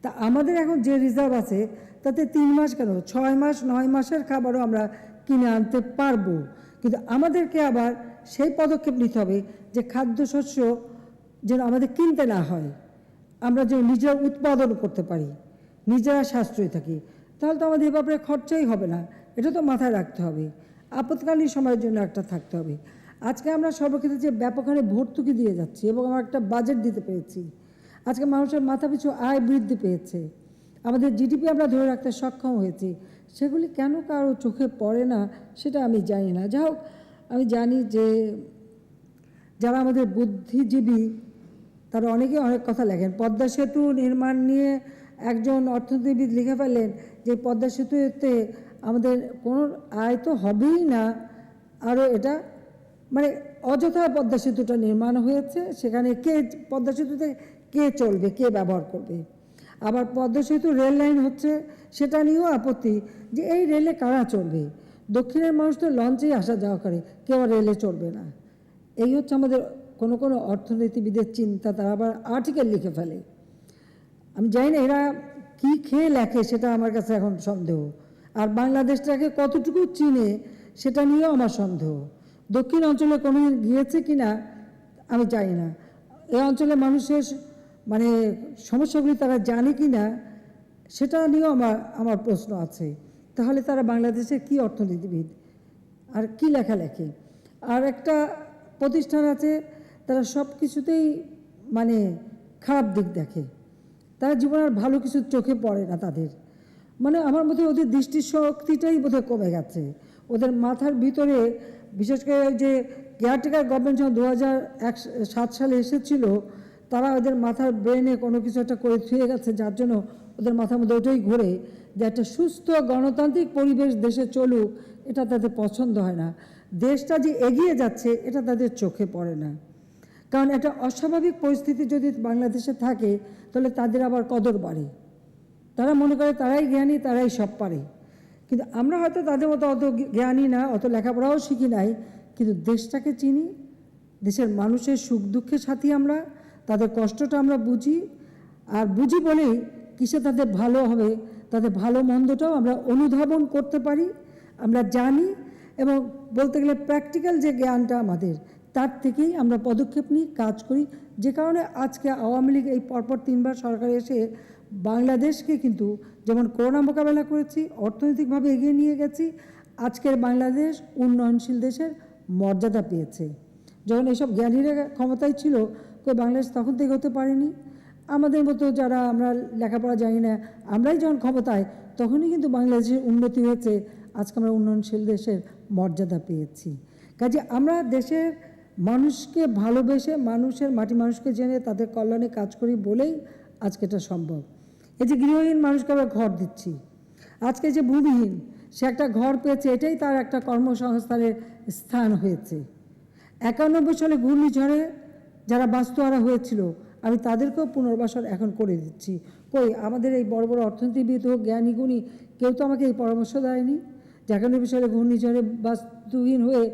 তা আমাদের এখন যে রিজার্ভ আছে তাতে 3 মাস কেন 6 মাস 9 মাসের খাবারও আমরা কিনে আনতে পারবো। কিন্তু আমাদেরকে আবার সেই পদক্ষেপ নিতে হবে যে খাদ্যশস্য যেন আমাদের কিনতে না হয়, আমরা যেন নিজেরা উৎপাদন করতে পারি, নিজেরা সাশ্রয়ী থাকি, তাহলে তো আমাদের এ ব্যাপারে খরচাই হবে না। এটা তো মাথায় রাখতে হবে, আপৎকালীন সময়ের জন্য একটা থাকতে হবে। আজকে আমরা সর্বক্ষেত্রে যে ব্যাপক হারে ভর্তুকি দিয়ে যাচ্ছি এবং আমরা একটা বাজেট দিতে পেরেছি, আজকে মানুষের মাথাপিছু আয় বৃদ্ধি পেয়েছে, আমাদের জিডিপি আমরা ধরে রাখতে সক্ষম হয়েছি, সেগুলি কেন কারো চোখে পড়ে না সেটা আমি জানি না। যাই হোক, আমি জানি যে যারা আমাদের বুদ্ধিজীবী তারা অনেকে অনেক কথা লেখেন। পদ্মা সেতু নির্মাণ নিয়ে একজন অর্থনীতিবিদ লিখে ফেললেন যে পদ্মা সেতুতে আমাদের কোনো আয় তো হবেই না, আরও এটা মানে অযথা পদ্মা সেতুটা নির্মাণ হয়েছে, সেখানে পদ্মা সেতুতে কে চলবে, কে ব্যবহার করবে। আবার পদ্মা সেতু রেল লাইন হচ্ছে, সেটা নিয়েও আপত্তি যে এই রেলে কারা চলবে। দক্ষিণের মানুষ তো লঞ্চেই আসা যাওয়া করে, কেউ রেলে চলবে না। এই হচ্ছে আমাদের কোনো কোনো অর্থনীতিবিদের চিন্তা, তারা আবার আর্টিকেল লিখে ফেলে। আমি জানি না এরা কী খেয়ে লেখে, সেটা আমার কাছে এখন সন্দেহ। আর বাংলাদেশটাকে কতটুকু চিনে সেটা নিয়েও আমার সন্দেহ। দক্ষিণ অঞ্চলে কোনো গিয়েছে কি না আমি জানি না। এই অঞ্চলের মানুষের মানে সমস্যাগুলি তারা জানে কি না সেটা নিয়েও আমার প্রশ্ন আছে। তাহলে তারা বাংলাদেশের কি অর্থনীতিবিদ আর কি লেখালেখি। আর একটা প্রতিষ্ঠান আছে, তারা সব কিছুতেই মানে খারাপ দিক দেখে, তারা জীবনে আর ভালো কিছু চোখে পড়ে না তাদের। মানে আমার মতে ওদের দৃষ্টিশক্তিটাই বোধহয় কমে গেছে। ওদের মাথার ভিতরে বিশেষ করে যে কেয়ারটেকার গভর্নমেন্ট যখন 2007 সালে এসেছিল, তারা ওদের মাথার ব্রেনে কোনো কিছু একটা করে থুয়ে গেছে, যার জন্য ওদের মাথার মধ্যে ওটাই ঘোরে যে একটা সুস্থ গণতান্ত্রিক পরিবেশ দেশে চলুক, এটা তাদের পছন্দ হয় না। দেশটা যে এগিয়ে যাচ্ছে এটা তাদের চোখে পড়ে না। কারণ একটা অস্বাভাবিক পরিস্থিতি যদি বাংলাদেশে থাকে তাহলে তাদের আবার কদর বাড়ে। তারা মনে করে তারাই জ্ঞানী, তারাই সব পারে। কিন্তু আমরা হয়তো তাদের মতো অত জ্ঞানী না, অত লেখাপড়াও শিখি নাই, কিন্তু দেশটাকে চিনি, দেশের মানুষের সুখ দুঃখের সাথী আমরা, তাদের কষ্টটা আমরা বুঝি। আর বুঝি বলেই কিসে তাদের ভালো হবে, তাদের ভালো মন্দটাও আমরা অনুধাবন করতে পারি, আমরা জানি। এবং বলতে গেলে প্র্যাকটিক্যাল যে জ্ঞানটা আমাদের, তার থেকেই আমরা পদক্ষেপ নিই, কাজ করি। যে কারণে আজকে আওয়ামী লীগ এই পরপর 3 বার সরকারে এসে বাংলাদেশকে কিন্তু যেমন করোনা মোকাবেলা করেছি, অর্থনৈতিকভাবে এগিয়ে নিয়ে গেছি, আজকের বাংলাদেশ উন্নয়নশীল দেশের মর্যাদা পেয়েছে। যখন এইসব জ্ঞানীরা ক্ষমতায় ছিল, কেউ বাংলাদেশ তখন থেকে হতে পারেনি। আমাদের মতো যারা আমরা লেখাপড়া জানি না, আমরাই যখন ক্ষমতায়, তখনই কিন্তু বাংলাদেশের উন্নতি হয়েছে, আজকে আমরা উন্নয়নশীল দেশের মর্যাদা পেয়েছি। কাজে আমরা দেশের মানুষকে ভালোবেসে, মানুষের মাটি মানুষকে জেনে তাদের কল্যাণে কাজ করি বলেই আজকে এটা সম্ভব। এই যে গৃহহীন মানুষকে আমরা ঘর দিচ্ছি, আজকে যে ভূমিহীন সে একটা ঘর পেয়েছে, এটাই তার একটা কর্মসংস্থানের স্থান হয়েছে। 91 সালে ঘূর্ণিঝড়ে যারা বাস্তুহারা হয়েছিল, আমি তাদেরকেও পুনর্বাসন এখন করে দিচ্ছি। কই আমাদের এই বড় বড় অর্থনীতিবিদ হোক, জ্ঞানী গুণী, কেউ তো আমাকে এই পরামর্শ দেয়নি যে 91 সালে ঘূর্ণিঝড়ে বাস্তুহীন হয়ে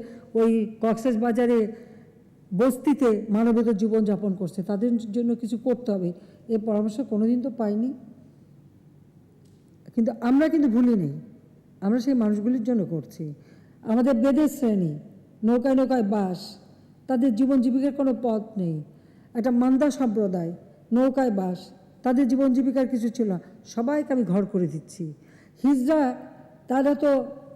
ওই কক্সেস বাজারে বস্তিতে মানবেতর জীবনযাপন করছে, তাদের জন্য কিছু করতে হবে, এই পরামর্শ কোনোদিন তো পাইনি। কিন্তু আমরা কিন্তু ভুলি নেই, আমরা সেই মানুষগুলির জন্য করছি। আমাদের বেদের শ্রেণী, নৌকায় নৌকায় বাস, তাদের জীবন জীবিকার কোনো পথ নেই। একটা মান্দা সম্প্রদায়, নৌকায় বাস, তাদের জীবন জীবিকার কিছু ছিল না, সবাইকে আমি ঘর করে দিচ্ছি। হিজড়া, তারা তো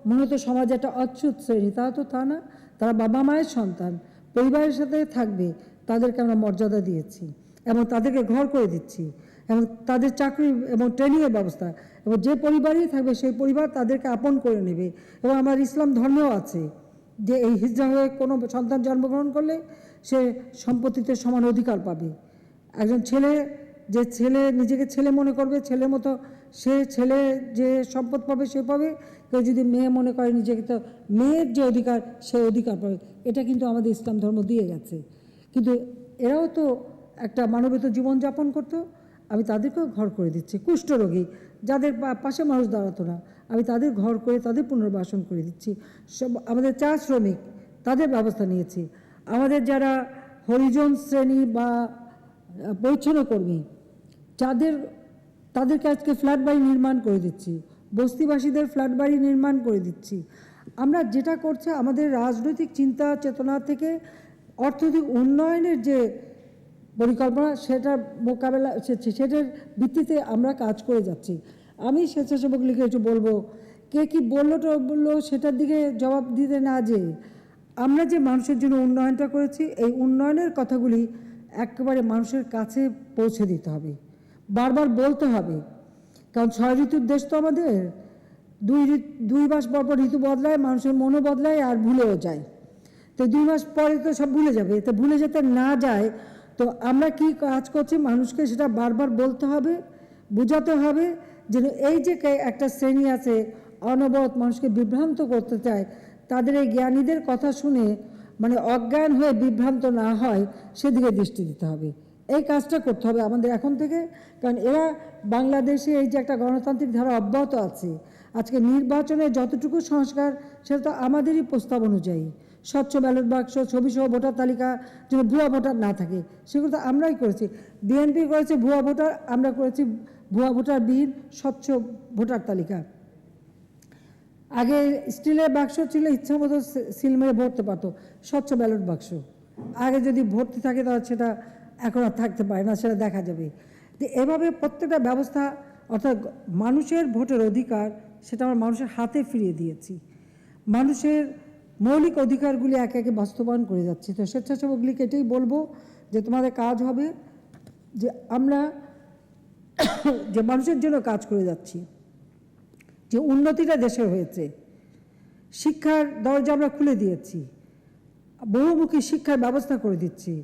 মনে হতো সমাজে একটা অচ্যুত শ্রেণী, তারা তো তা না, তারা বাবা মায়ের সন্তান, পরিবারের সাথে থাকবে, তাদেরকে আমরা মর্যাদা দিয়েছি এবং তাদেরকে ঘর করে দিচ্ছি এবং তাদের চাকরি এবং ট্রেনিংয়ের ব্যবস্থা, এবং যে পরিবারই থাকবে সেই পরিবার তাদেরকে আপন করে নেবে। এবং আমার ইসলাম ধর্মেও আছে যে এই হিজড়া হয়ে কোনো সন্তান জন্মগ্রহণ করলে সে সম্পত্তিতে সমান অধিকার পাবে। একজন ছেলে, যে ছেলে নিজেকে ছেলে মনে করবে, ছেলের মতো সে ছেলে যে সম্পদ পাবে সে পাবে। কেউ যদি মেয়ে মনে করে নিজেকে, তো মেয়ের যে অধিকার সে অধিকার পাবে। এটা কিন্তু আমাদের ইসলাম ধর্ম দিয়ে গেছে। কিন্তু এরাও তো একটা মানবেতর জীবনযাপন করতো, আমি তাদেরকেও ঘর করে দিচ্ছি। কুষ্ঠরোগী যাদের পাশে মানুষ দাঁড়াতো না, আমি তাদের ঘর করে তাদের পুনর্বাসন করে দিচ্ছি। সব আমাদের চা শ্রমিক, তাদের ব্যবস্থা নিয়েছি। আমাদের যারা হরিজন শ্রেণী বা পরিচ্ছন্ন কর্মী, তাদেরকে আজকে ফ্ল্যাট বাড়ি নির্মাণ করে দিচ্ছি, বস্তিবাসীদের ফ্ল্যাট বাড়ি নির্মাণ করে দিচ্ছি। আমরা যেটা করছে আমাদের রাজনৈতিক চিন্তা চেতনা থেকে অর্থনৈতিক উন্নয়নের যে পরিকল্পনা, সেটার মোকাবেলা, সেটার ভিত্তিতে আমরা কাজ করে যাচ্ছি। আমি স্বেচ্ছাসেবক লীগে একটু বলবো, কে কী বললো সেটার দিকে জবাব দিতে না, যে আমরা যে মানুষের জন্য উন্নয়নটা করেছি, এই উন্নয়নের কথাগুলি একেবারে মানুষের কাছে পৌঁছে দিতে হবে, বারবার বলতে হবে। কারণ 6 ঋতুর দেশ তো আমাদের, 2 মাস পর পর ঋতু বদলায়, মানুষের মনও বদলায় আর ভুলেও যায়। তো 2 মাস পরে তো সব ভুলে যাবে, তো ভুলে যেতে না যায় তো আমরা কি কাজ করছি, মানুষকে সেটা বারবার বলতে হবে, বোঝাতে হবে, যেন এই যে একটা শ্রেণী আছে অনবরত মানুষকে বিভ্রান্ত করতে চায়, তাদের এই জ্ঞানীদের কথা শুনে মানে অজ্ঞান হয়ে বিভ্রান্ত না হয় সেদিকে দৃষ্টি দিতে হবে। এই কাজটা করতে হবে আমাদের এখন থেকে, কারণ এরা বাংলাদেশে এই যে একটা গণতান্ত্রিক ধারা অব্যাহত আছে, আজকে নির্বাচনে যতটুকু সংস্কার সেটা তো আমাদেরই প্রস্তাব অনুযায়ী, স্বচ্ছ ব্যালট বাক্স, ছবিসহ ভোটার তালিকা যেন ভুয়া ভোটার না থাকে, সেগুলো তো আমরাই করেছি। বিএনপি করেছে ভুয়া ভোটার, আমরা করেছি ভুয়া ভোটারবিহীন স্বচ্ছ ভোটার তালিকা। আগে স্টিলের বাক্স ছিল, ইচ্ছা মতো সিল মেরে ভরতে পারতো, স্বচ্ছ ব্যালট বাক্স। আগে যদি ভর্তি থাকে তাহলে সেটা এখন আর থাকতে পারে না, সেটা দেখা যাবে। যে এভাবে প্রত্যেকটা ব্যবস্থা, অর্থাৎ মানুষের ভোটের অধিকার, সেটা আমরা মানুষের হাতে ফিরিয়ে দিয়েছি। মানুষের মৌলিক অধিকারগুলি একে একে বাস্তবায়ন করে যাচ্ছি। তো স্বেচ্ছাসেবকগুলিকে এটাই বলবো যে তোমাদের কাজ হবে যে আমরা যে মানুষের জন্য কাজ করে যাচ্ছি, যে উন্নতিটা দেশের হয়েছে, শিক্ষার দরজা আমরা খুলে দিয়েছি, বহুমুখী শিক্ষার ব্যবস্থা করে দিচ্ছি,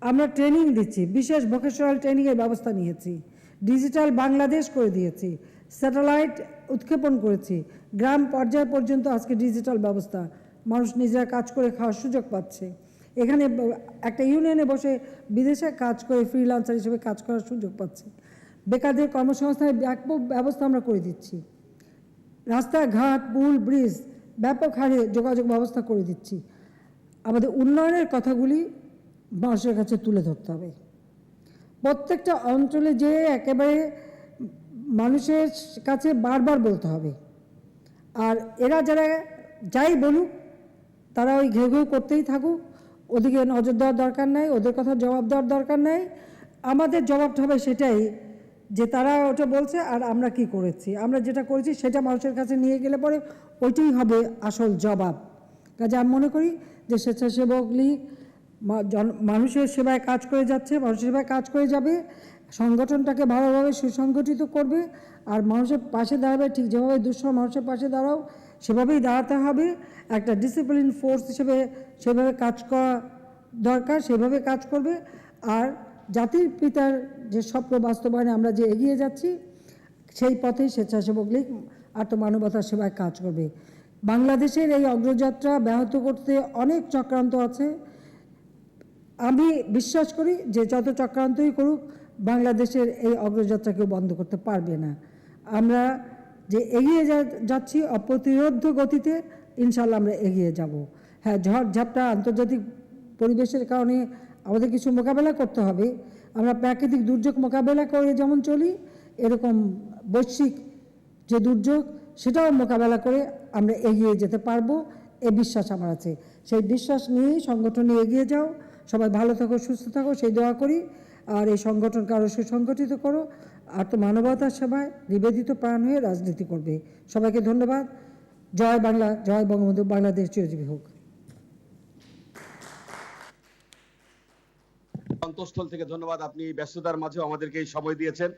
আমরা ট্রেনিং দিচ্ছি, বিশেষ ভোকেশনাল ট্রেনিংয়ের ব্যবস্থা নিয়েছি, ডিজিটাল বাংলাদেশ করে দিয়েছি, স্যাটেলাইট উৎক্ষেপণ করেছি, গ্রাম পর্যায় পর্যন্ত আজকে ডিজিটাল ব্যবস্থা, মানুষ নিজেরা কাজ করে খাওয়ার সুযোগ পাচ্ছে। এখানে একটা ইউনিয়নে বসে বিদেশে কাজ করে ফ্রিল্যান্সার হিসেবে কাজ করার সুযোগ পাচ্ছে। বেকারদের কর্মসংস্থানের ব্যাপক ব্যবস্থা আমরা করে দিচ্ছি। রাস্তাঘাট, পুল, ব্রিজ ব্যাপক হারে যোগাযোগ ব্যবস্থা করে দিচ্ছি। আমাদের উন্নয়নের কথাগুলি মানুষের কাছে তুলে ধরতে হবে। প্রত্যেকটা অঞ্চলে যে একেবারে মানুষের কাছে বারবার বলতে হবে। আর এরা যারা যাই বলুক, তারা ওই ঘেউ ঘেউ করতেই থাকুক, ওদিকে নজর দেওয়ার দরকার নেই, ওদের কথা জবাব দেওয়ার দরকার নেই। আমাদের জবাবটা হবে সেটাই, যে তারা ওটা বলছে আর আমরা কি করেছি, আমরা যেটা করেছি সেটা মানুষের কাছে নিয়ে গেলে পরে ওইটাই হবে আসল জবাব। কাজে আমি মনে করি যে স্বেচ্ছাসেবক লীগ মানুষের সেবায় কাজ করে যাচ্ছে, মানুষের সেবায় কাজ করে যাবে, সংগঠনটাকে ভালোভাবে সুসংগঠিত করবে, আর মানুষের পাশে দাঁড়াবে। ঠিক যেভাবে দুঃসহ মানুষের পাশে দাঁড়াও, সেভাবেই দাঁড়াতে হবে। একটা ডিসিপ্লিন ফোর্স হিসেবে সেভাবে কাজ করা দরকার, সেভাবে কাজ করবে। আর জাতির পিতার যে স্বপ্ন বাস্তবায়নে আমরা যে এগিয়ে যাচ্ছি, সেই পথেই স্বেচ্ছাসেবক লীগ আত্মমানবতার সেবায় কাজ করবে। বাংলাদেশের এই অগ্রযাত্রা ব্যাহত করতে অনেক চক্রান্ত আছে। আমি বিশ্বাস করি যে যত চক্রান্তই করুক, বাংলাদেশের এই অগ্রযাত্রা কেউ বন্ধ করতে পারবে না। আমরা যে এগিয়ে যাচ্ছি অপ্রতিরোধ্য গতিতে, ইনশাল্লাহ আমরা এগিয়ে যাব। হ্যাঁ, ঝড় ঝাপটা আন্তর্জাতিক পরিবেশের কারণে আমাদের কিছু মোকাবেলা করতে হবে। আমরা প্রাকৃতিক দুর্যোগ মোকাবেলা করে যেমন চলি, এরকম বৈশ্বিক যে দুর্যোগ, সেটাও মোকাবেলা করে আমরা এগিয়ে যেতে পারবো, এই বিশ্বাস আমার আছে। সেই বিশ্বাস নিয়েই সংগঠনে এগিয়ে যাও। সবাই ভালো থাকো, সুস্থ থাকো, সেই দোয়া করি। আর এই সংগঠনকে আরও সুসংগঠিত করো, আর তো মানবতার সেবায় নিবেদিত প্রাণ হয়ে রাজনীতি করবে। সবাইকে ধন্যবাদ। জয় বাংলা, জয় বঙ্গবন্ধু, বাংলাদেশ চিরজীবী হোক। অন্তঃস্থল থেকে ধন্যবাদ, আপনি ব্যস্ততার মাঝেও আমাদেরকে এই সময় দিয়েছেন।